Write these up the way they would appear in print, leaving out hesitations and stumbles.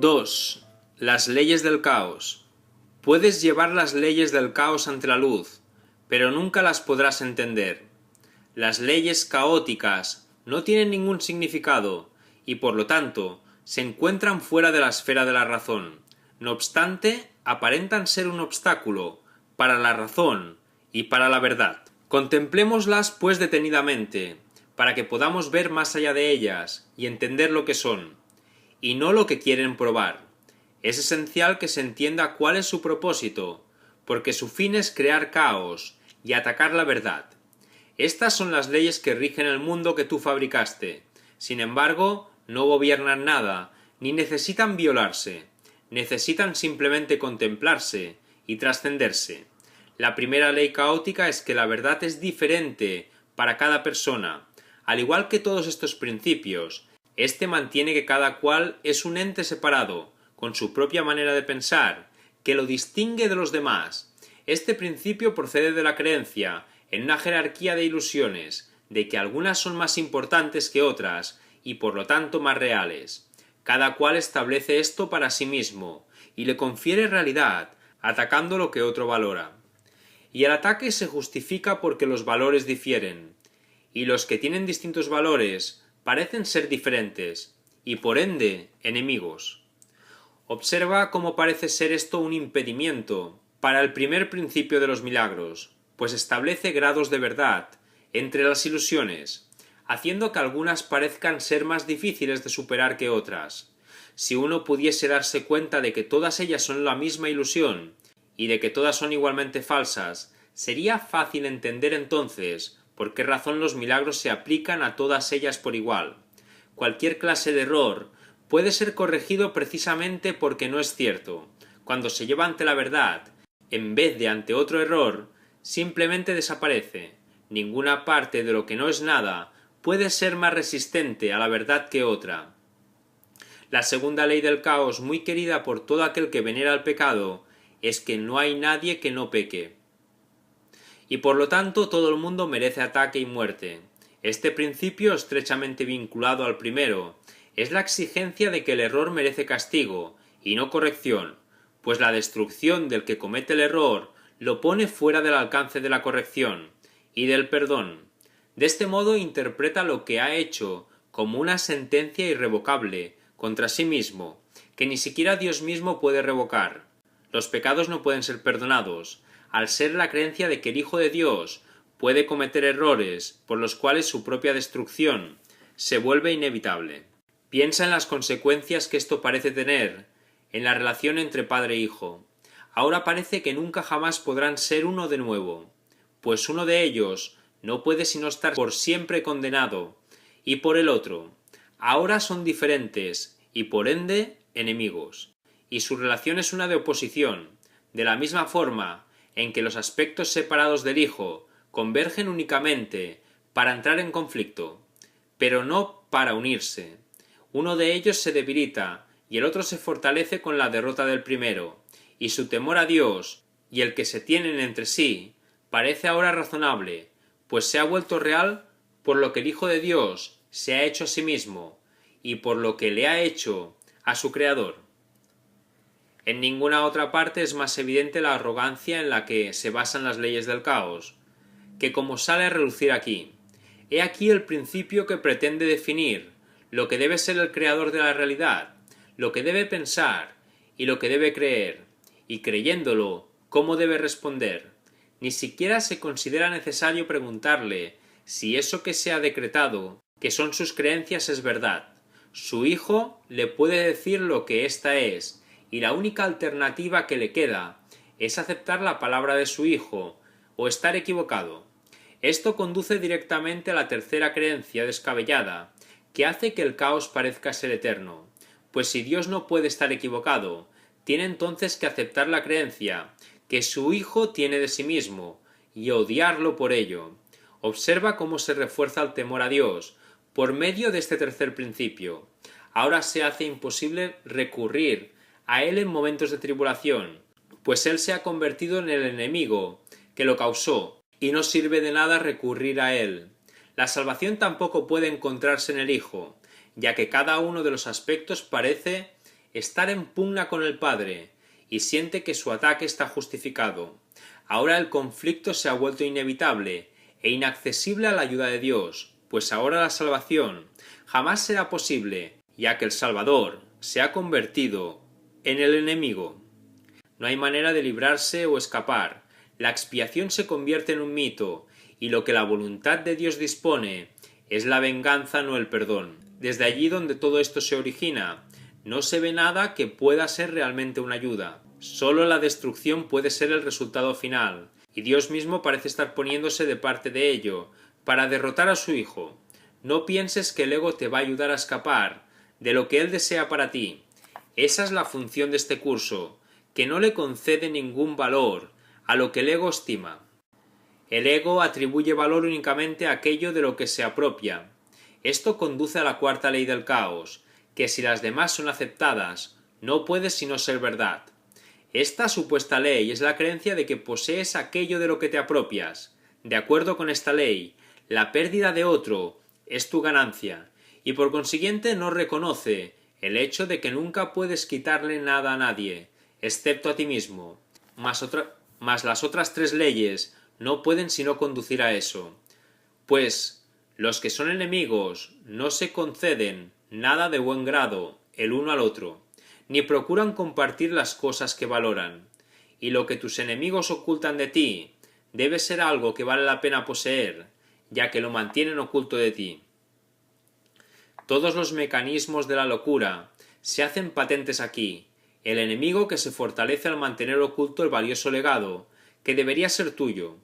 2. Las leyes del caos. Puedes llevar las leyes del caos ante la luz, pero nunca las podrás entender. Las leyes caóticas no tienen ningún significado y por lo tanto se encuentran fuera de la esfera de la razón. No obstante, aparentan ser un obstáculo para la razón y para la verdad. Contemplémoslas pues detenidamente, para que podamos ver más allá de ellas y entender lo que son, y no lo que quieren probar. Es esencial que se entienda cuál es su propósito, porque su fin es crear caos y atacar la verdad. Estas son las leyes que rigen el mundo que tú fabricaste. Sin embargo, no gobiernan nada, ni necesitan violarse. Necesitan simplemente contemplarse y trascenderse. La primera ley caótica es que la verdad es diferente para cada persona. Al igual que todos estos principios, este mantiene que cada cual es un ente separado, con su propia manera de pensar, que lo distingue de los demás. Este principio procede de la creencia en una jerarquía de ilusiones, de que algunas son más importantes que otras y por lo tanto más reales. Cada cual establece esto para sí mismo y le confiere realidad, atacando lo que otro valora. Y el ataque se justifica porque los valores difieren, y los que tienen distintos valores parecen ser diferentes, y por ende enemigos. Observa cómo parece ser esto un impedimento para el primer principio de los milagros, pues establece grados de verdad entre las ilusiones, haciendo que algunas parezcan ser más difíciles de superar que otras. Si uno pudiese darse cuenta de que todas ellas son la misma ilusión, y de que todas son igualmente falsas, sería fácil entender entonces por qué razón los milagros se aplican a todas ellas por igual. Cualquier clase de error puede ser corregido precisamente porque no es cierto. Cuando se lleva ante la verdad, en vez de ante otro error, simplemente desaparece. Ninguna parte de lo que no es nada puede ser más resistente a la verdad que otra. La segunda ley del caos, muy querida por todo aquel que venera el pecado, es que no hay nadie que no peque. Y por lo tanto todo el mundo merece ataque y muerte. Este principio, estrechamente vinculado al primero, es la exigencia de que el error merece castigo, y no corrección, pues la destrucción del que comete el error lo pone fuera del alcance de la corrección y del perdón. De este modo interpreta lo que ha hecho como una sentencia irrevocable contra sí mismo, que ni siquiera Dios mismo puede revocar. Los pecados no pueden ser perdonados, al ser la creencia de que el Hijo de Dios puede cometer errores por los cuales su propia destrucción se vuelve inevitable. Piensa en las consecuencias que esto parece tener en la relación entre padre e hijo. Ahora parece que nunca jamás podrán ser uno de nuevo, pues uno de ellos no puede sino estar por siempre condenado, y por el otro. Ahora son diferentes y por ende enemigos, y su relación es una de oposición, de la misma forma en que los aspectos separados del Hijo convergen únicamente para entrar en conflicto, pero no para unirse. Uno de ellos se debilita y el otro se fortalece con la derrota del primero, y su temor a Dios y el que se tienen entre sí parece ahora razonable, pues se ha vuelto real por lo que el Hijo de Dios se ha hecho a sí mismo y por lo que le ha hecho a su Creador. En ninguna otra parte es más evidente la arrogancia en la que se basan las leyes del caos, que como sale a relucir aquí. He aquí el principio que pretende definir lo que debe ser el creador de la realidad, lo que debe pensar y lo que debe creer, y creyéndolo, cómo debe responder. Ni siquiera se considera necesario preguntarle si eso que se ha decretado, que son sus creencias, es verdad. Su Hijo le puede decir lo que ésta es, y la única alternativa que le queda es aceptar la palabra de su Hijo o estar equivocado. Esto conduce directamente a la tercera creencia descabellada, que hace que el caos parezca ser eterno. Pues si Dios no puede estar equivocado, tiene entonces que aceptar la creencia que su Hijo tiene de sí mismo y odiarlo por ello. Observa cómo se refuerza el temor a Dios por medio de este tercer principio. Ahora se hace imposible recurrir a él en momentos de tribulación, pues él se ha convertido en el enemigo que lo causó, y no sirve de nada recurrir a él. La salvación tampoco puede encontrarse en el Hijo, ya que cada uno de los aspectos parece estar en pugna con el Padre, y siente que su ataque está justificado. Ahora el conflicto se ha vuelto inevitable e inaccesible a la ayuda de Dios, pues ahora la salvación jamás será posible, ya que el Salvador se ha convertido en el enemigo. No hay manera de librarse o escapar. La expiación se convierte en un mito, y lo que la voluntad de Dios dispone es la venganza, no el perdón. Desde allí donde todo esto se origina, no se ve nada que pueda ser realmente una ayuda. Solo la destrucción puede ser el resultado final, y Dios mismo parece estar poniéndose de parte de ello, para derrotar a su Hijo. No pienses que el ego te va a ayudar a escapar de lo que Él desea para ti. Esa es la función de este curso, que no le concede ningún valor a lo que el ego estima. El ego atribuye valor únicamente a aquello de lo que se apropia. Esto conduce a la cuarta ley del caos, que si las demás son aceptadas, no puede sino ser verdad. Esta supuesta ley es la creencia de que posees aquello de lo que te apropias. De acuerdo con esta ley, la pérdida de otro es tu ganancia, y por consiguiente no reconoce el hecho de que nunca puedes quitarle nada a nadie, excepto a ti mismo. Mas las otras tres leyes no pueden sino conducir a eso. Pues los que son enemigos no se conceden nada de buen grado el uno al otro, ni procuran compartir las cosas que valoran, y lo que tus enemigos ocultan de ti debe ser algo que vale la pena poseer, ya que lo mantienen oculto de ti. Todos los mecanismos de la locura se hacen patentes aquí. El enemigo que se fortalece al mantener oculto el valioso legado, que debería ser tuyo,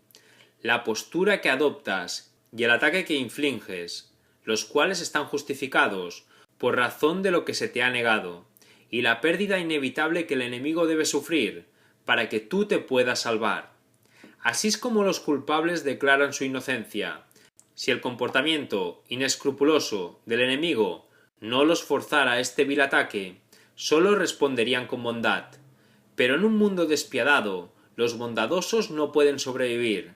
la postura que adoptas y el ataque que infliges, los cuales están justificados por razón de lo que se te ha negado, y la pérdida inevitable que el enemigo debe sufrir para que tú te puedas salvar. Así es como los culpables declaran su inocencia. Si el comportamiento inescrupuloso del enemigo no los forzara a este vil ataque, solo responderían con bondad. Pero en un mundo despiadado, los bondadosos no pueden sobrevivir,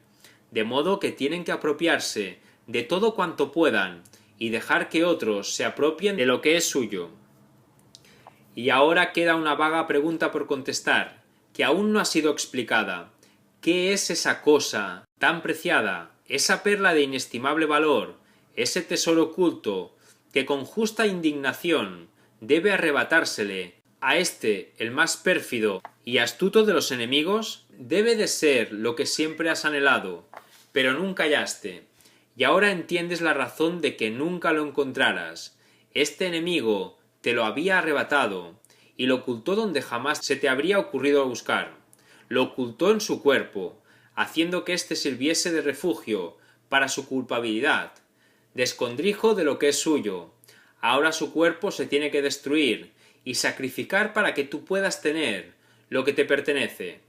de modo que tienen que apropiarse de todo cuanto puedan y dejar que otros se apropien de lo que es suyo. Y ahora queda una vaga pregunta por contestar, que aún no ha sido explicada. ¿Qué es esa cosa tan preciada, esa perla de inestimable valor, ese tesoro oculto, que con justa indignación debe arrebatársele a este, el más pérfido y astuto de los enemigos? Debe de ser lo que siempre has anhelado, pero nunca hallaste, y ahora entiendes la razón de que nunca lo encontraras. Este enemigo te lo había arrebatado, y lo ocultó donde jamás se te habría ocurrido buscar. Lo ocultó en su cuerpo, haciendo que éste sirviese de refugio para su culpabilidad, de escondrijo de lo que es suyo. Ahora su cuerpo se tiene que destruir y sacrificar para que tú puedas tener lo que te pertenece.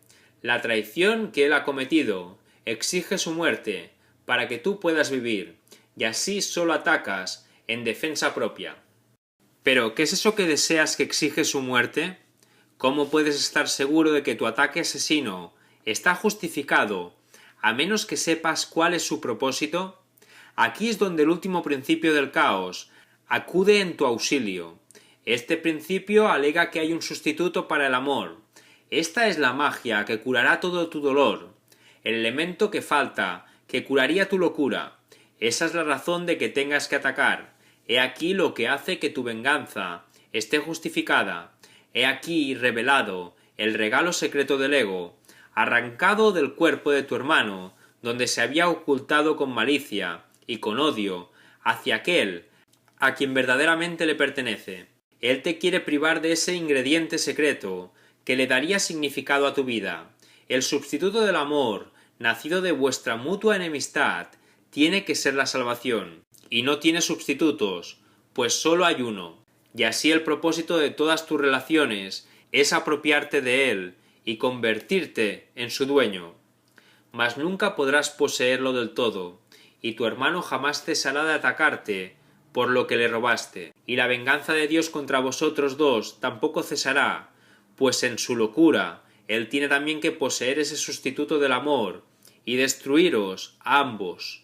La traición que él ha cometido exige su muerte para que tú puedas vivir, y así solo atacas en defensa propia. Pero, ¿qué es eso que deseas que exige su muerte? ¿Cómo puedes estar seguro de que tu ataque asesino está justificado, a menos que sepas cuál es su propósito? Aquí es donde el último principio del caos acude en tu auxilio. Este principio alega que hay un sustituto para el amor. Esta es la magia que curará todo tu dolor, el elemento que falta, que curaría tu locura. Esa es la razón de que tengas que atacar. He aquí lo que hace que tu venganza esté justificada. He aquí revelado el regalo secreto del ego, arrancado del cuerpo de tu hermano, donde se había ocultado con malicia y con odio hacia aquel a quien verdaderamente le pertenece. Él te quiere privar de ese ingrediente secreto que le daría significado a tu vida. El sustituto del amor, nacido de vuestra mutua enemistad, tiene que ser la salvación, y no tiene sustitutos, pues solo hay uno. Y así el propósito de todas tus relaciones es apropiarte de él y convertirte en su dueño. Mas nunca podrás poseerlo del todo, y tu hermano jamás cesará de atacarte por lo que le robaste, y la venganza de Dios contra vosotros dos tampoco cesará, pues en su locura él tiene también que poseer ese sustituto del amor y destruiros a ambos.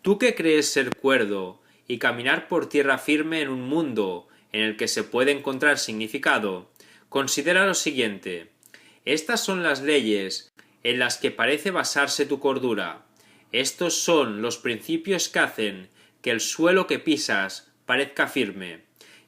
Tú que crees ser cuerdo y caminar por tierra firme en un mundo en el que se puede encontrar significado, considera lo siguiente. Estas son las leyes en las que parece basarse tu cordura. Estos son los principios que hacen que el suelo que pisas parezca firme.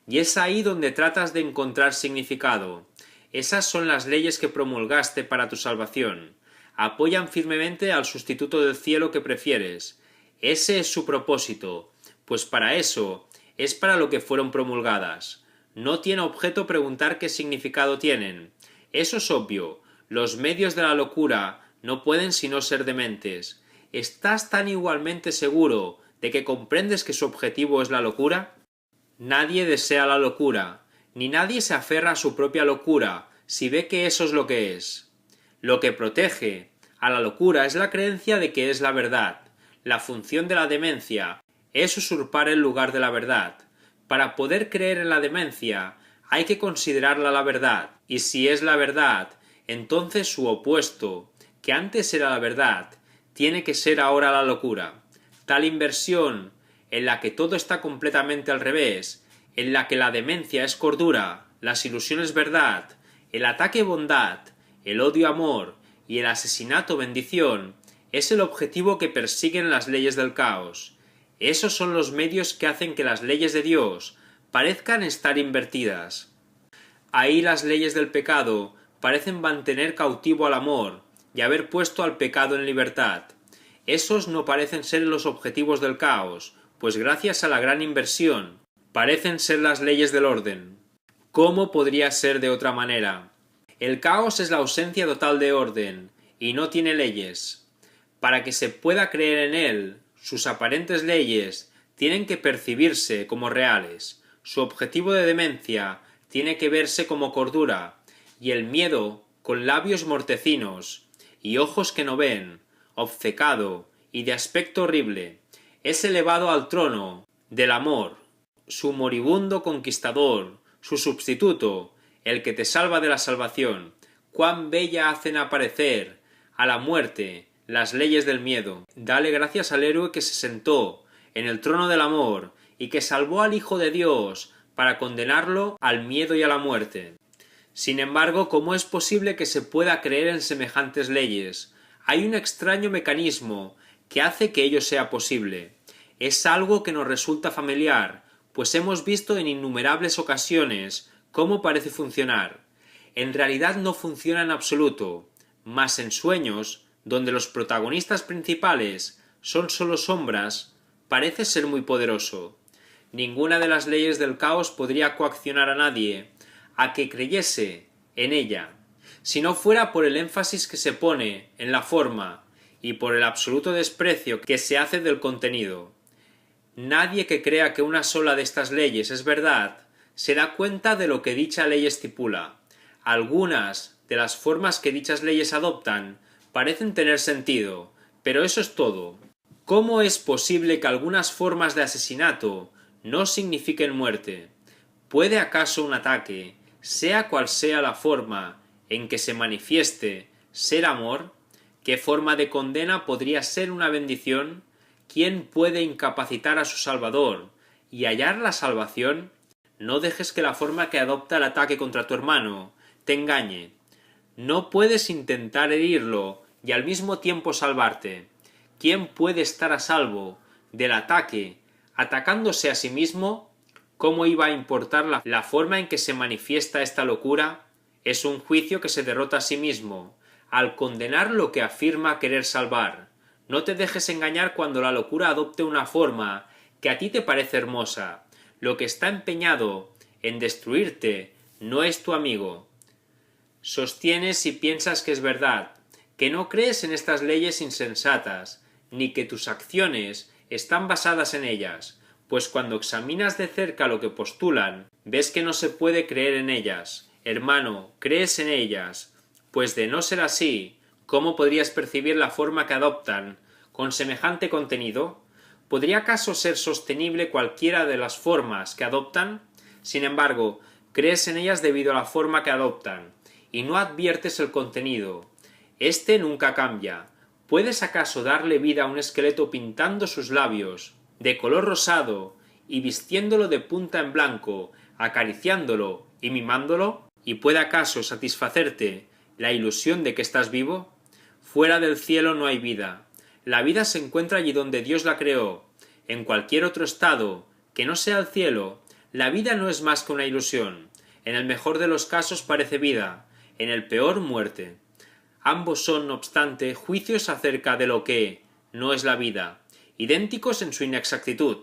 Y es ahí donde tratas de encontrar significado. Esas son las leyes que promulgaste para tu salvación. Apoyan firmemente al sustituto del cielo que prefieres. Ese es su propósito, pues para eso es para lo que fueron promulgadas. No tiene objeto preguntar qué significado tienen. Eso es obvio. Los medios de la locura no pueden sino ser dementes. ¿Estás tan igualmente seguro de que comprendes que su objetivo es la locura? Nadie desea la locura, ni nadie se aferra a su propia locura si ve que eso es lo que es. Lo que protege a la locura es la creencia de que es la verdad. La función de la demencia es usurpar el lugar de la verdad. Para poder creer en la demencia hay que considerarla la verdad, y si es la verdad, entonces su opuesto, que antes era la verdad, tiene que ser ahora la locura. Tal inversión, en la que todo está completamente al revés, en la que la demencia es cordura, las ilusiones verdad, el ataque bondad, el odio amor y el asesinato bendición, es el objetivo que persiguen las leyes del caos. Esos son los medios que hacen que las leyes de Dios parezcan estar invertidas. Ahí las leyes del pecado parecen mantener cautivo al amor y haber puesto al pecado en libertad. Esos no parecen ser los objetivos del caos, pues gracias a la gran inversión, parecen ser las leyes del orden. ¿Cómo podría ser de otra manera? El caos es la ausencia total de orden, y no tiene leyes. Para que se pueda creer en él, sus aparentes leyes tienen que percibirse como reales. Su objetivo de demencia tiene que verse como cordura, y el miedo con labios mortecinos y ojos que no ven, obcecado y de aspecto horrible, es elevado al trono del amor, su moribundo conquistador, su sustituto, el que te salva de la salvación. Cuán bella hacen aparecer a la muerte las leyes del miedo. Dale gracias al héroe que se sentó en el trono del amor y que salvó al Hijo de Dios para condenarlo al miedo y a la muerte. Sin embargo, ¿cómo es posible que se pueda creer en semejantes leyes? Hay un extraño mecanismo que hace que ello sea posible. Es algo que nos resulta familiar, pues hemos visto en innumerables ocasiones cómo parece funcionar. En realidad no funciona en absoluto, mas en sueños, donde los protagonistas principales son solo sombras, parece ser muy poderoso. Ninguna de las leyes del caos podría coaccionar a nadie a que creyese en ella, si no fuera por el énfasis que se pone en la forma y por el absoluto desprecio que se hace del contenido. Nadie que crea que una sola de estas leyes es verdad se da cuenta de lo que dicha ley estipula. Algunas de las formas que dichas leyes adoptan parecen tener sentido, pero eso es todo. ¿Cómo es posible que algunas formas de asesinato no signifiquen muerte? ¿Puede acaso un ataque, sea cual sea la forma en que se manifieste, ser amor? ¿Qué forma de condena podría ser una bendición? ¿Quién puede incapacitar a su Salvador y hallar la salvación? No dejes que la forma que adopta el ataque contra tu hermano te engañe. No puedes intentar herirlo y al mismo tiempo salvarte. ¿Quién puede estar a salvo del ataque atacándose a sí mismo? ¿Cómo iba a importar la forma en que se manifiesta esta locura? Es un juicio que se derrota a sí mismo, al condenar lo que afirma querer salvar. No te dejes engañar cuando la locura adopte una forma que a ti te parece hermosa. Lo que está empeñado en destruirte no es tu amigo. Sostienes y piensas que es verdad, que no crees en estas leyes insensatas, ni que tus acciones están basadas en ellas, pues cuando examinas de cerca lo que postulan, ves que no se puede creer en ellas. Hermano, crees en ellas, pues de no ser así, ¿cómo podrías percibir la forma que adoptan con semejante contenido? ¿Podría acaso ser sostenible cualquiera de las formas que adoptan? Sin embargo, crees en ellas debido a la forma que adoptan, y no adviertes el contenido. Este nunca cambia. ¿Puedes acaso darle vida a un esqueleto pintando sus labios de color rosado y vistiéndolo de punta en blanco acariciándolo y mimándolo? ¿Y puede acaso satisfacerte la ilusión de que estás vivo? Fuera del cielo no hay vida. La vida se encuentra allí donde Dios la creó. En cualquier otro estado que no sea el cielo, la vida no es más que una ilusión. En el mejor de los casos parece vida, en el peor muerte. Ambos son, no obstante, juicios acerca de lo que no es la vida, idénticos en su inexactitud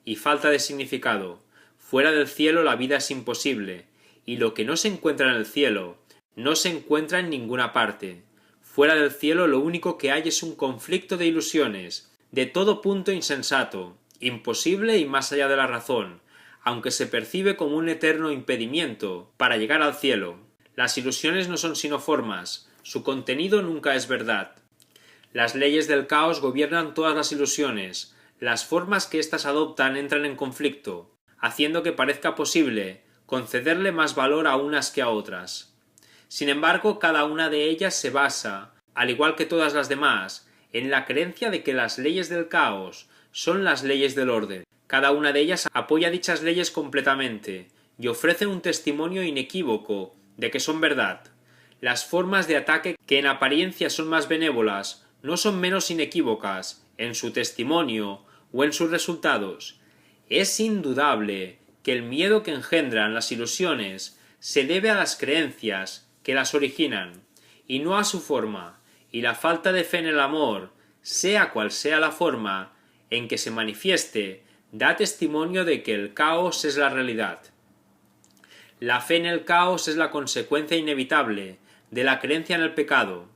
y falta de significado. Fuera del cielo la vida es imposible, y lo que no se encuentra en el cielo no se encuentra en ninguna parte. Fuera del cielo lo único que hay es un conflicto de ilusiones, de todo punto insensato, imposible y más allá de la razón, aunque se percibe como un eterno impedimento para llegar al cielo. Las ilusiones no son sino formas, su contenido nunca es verdad. Las leyes del caos gobiernan todas las ilusiones, las formas que éstas adoptan entran en conflicto, haciendo que parezca posible concederle más valor a unas que a otras. Sin embargo, cada una de ellas se basa, al igual que todas las demás, en la creencia de que las leyes del caos son las leyes del orden. Cada una de ellas apoya dichas leyes completamente y ofrece un testimonio inequívoco de que son verdad. Las formas de ataque que en apariencia son más benévolas no son menos inequívocas en su testimonio o en sus resultados. Es indudable que el miedo que engendran las ilusiones se debe a las creencias que las originan, y no a su forma, y la falta de fe en el amor, sea cual sea la forma en que se manifieste, da testimonio de que el caos es la realidad. La fe en el caos es la consecuencia inevitable de la creencia en el pecado.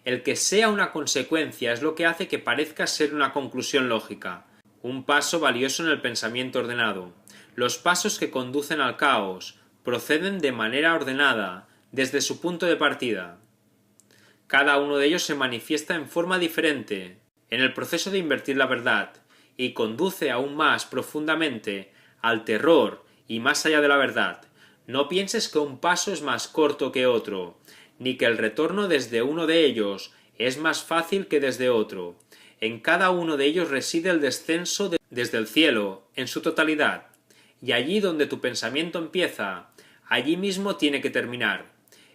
El que sea una consecuencia es lo que hace que parezca ser una conclusión lógica, un paso valioso en el pensamiento ordenado. Los pasos que conducen al caos proceden de manera ordenada desde su punto de partida. Cada uno de ellos se manifiesta en forma diferente en el proceso de invertir la verdad y conduce aún más profundamente al terror y más allá de la verdad. No pienses que un paso es más corto que otro, ni que el retorno desde uno de ellos es más fácil que desde otro. En cada uno de ellos reside el descenso desde el cielo, en su totalidad, y allí donde tu pensamiento empieza, allí mismo tiene que terminar.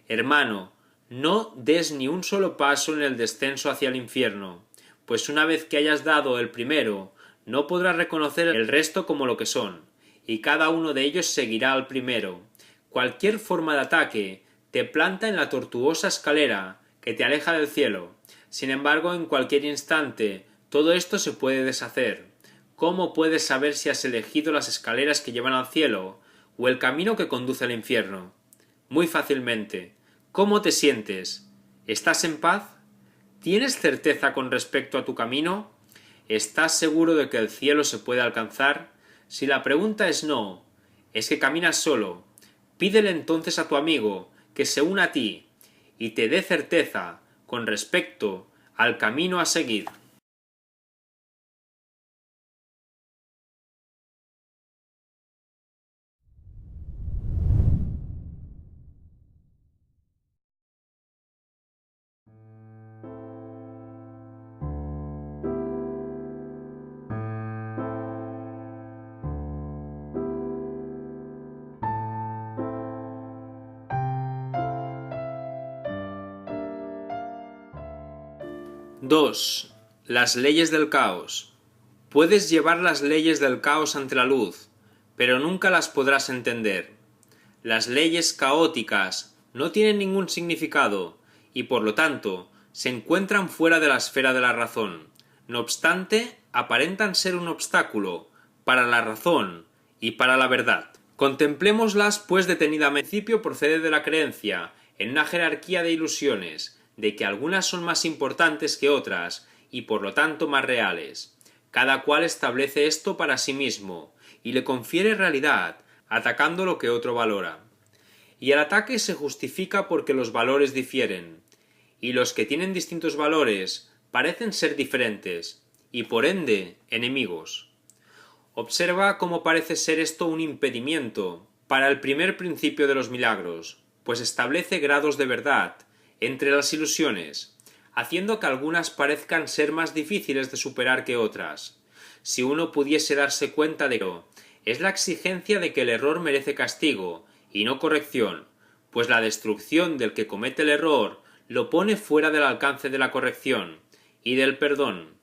Hermano, no des ni un solo paso en el descenso hacia el infierno, pues una vez que hayas dado el primero, no podrás reconocer el resto como lo que son, y cada uno de ellos seguirá al primero. Cualquier forma de ataque te planta en la tortuosa escalera que te aleja del cielo. Sin embargo, en cualquier instante, todo esto se puede deshacer. ¿Cómo puedes saber si has elegido las escaleras que llevan al cielo o el camino que conduce al infierno? Muy fácilmente. ¿Cómo te sientes? ¿Estás en paz? ¿Tienes certeza con respecto a tu camino? ¿Estás seguro de que el cielo se puede alcanzar? Si la pregunta es no, es que caminas solo. Pídele entonces a tu amigo que se una a ti y te dé certeza con respecto al camino a seguir. II. Las leyes del caos. Puedes llevar las leyes del caos ante la luz, pero nunca las podrás entender. Las leyes caóticas no tienen ningún significado y por lo tanto se encuentran fuera de la esfera de la razón. No obstante, aparentan ser un obstáculo para la razón y para la verdad. Contemplémoslas pues detenidamente. El principio procede de la creencia en una jerarquía de ilusiones, de que algunas son más importantes que otras y por lo tanto más reales. Cada cual establece esto para sí mismo y le confiere realidad, atacando lo que otro valora. Y el ataque se justifica porque los valores difieren, y los que tienen distintos valores parecen ser diferentes, y por ende enemigos. Observa cómo parece ser esto un impedimento para el primer principio de los milagros, pues establece grados de verdad entre las ilusiones, haciendo que algunas parezcan ser más difíciles de superar que otras. Si uno pudiese darse cuenta de ello, es la exigencia de que el error merece castigo, y no corrección, pues la destrucción del que comete el error lo pone fuera del alcance de la corrección y del perdón.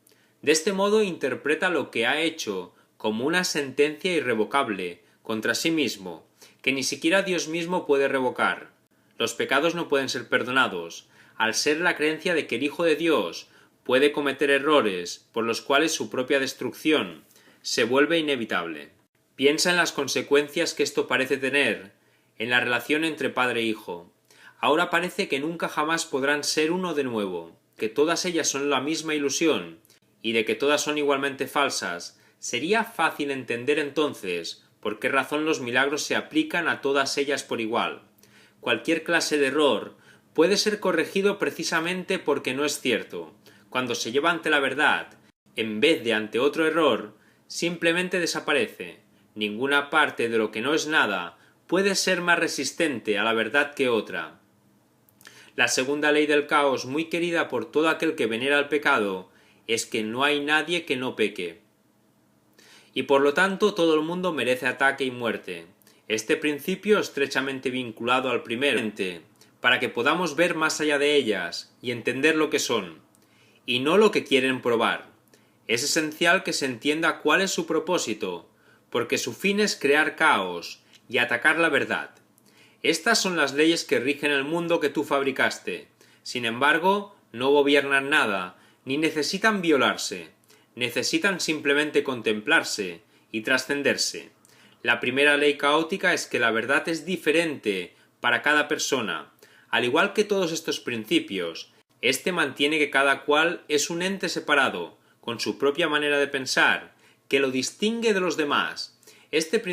De este modo interpreta lo que ha hecho como una sentencia irrevocable contra sí mismo, que ni siquiera Dios mismo puede revocar. Los pecados no pueden ser perdonados, al ser la creencia de que el Hijo de Dios puede cometer errores por los cuales su propia destrucción se vuelve inevitable. Piensa en las consecuencias que esto parece tener en la relación entre padre e hijo. Ahora parece que nunca jamás podrán ser uno de nuevo, que todas ellas son la misma ilusión, y de que todas son igualmente falsas. Sería fácil entender entonces por qué razón los milagros se aplican a todas ellas por igual. Cualquier clase de error puede ser corregido precisamente porque no es cierto. Cuando se lleva ante la verdad, en vez de ante otro error, simplemente desaparece. Ninguna parte de lo que no es nada puede ser más resistente a la verdad que otra. La segunda ley del caos, muy querida por todo aquel que venera el pecado, es que no hay nadie que no peque. Y por lo tanto todo el mundo merece ataque y muerte. Este principio estrechamente vinculado al primero, para que podamos ver más allá de ellas y entender lo que son, y no lo que quieren probar. Es esencial que se entienda cuál es su propósito, porque su fin es crear caos y atacar la verdad. Estas son las leyes que rigen el mundo que tú fabricaste. Sin embargo, no gobiernan nada, ni necesitan violarse. Necesitan simplemente contemplarse y trascenderse. La primera ley caótica es que la verdad es diferente para cada persona. Al igual que todos estos principios, este mantiene que cada cual es un ente separado, con su propia manera de pensar, que lo distingue de los demás. Este principio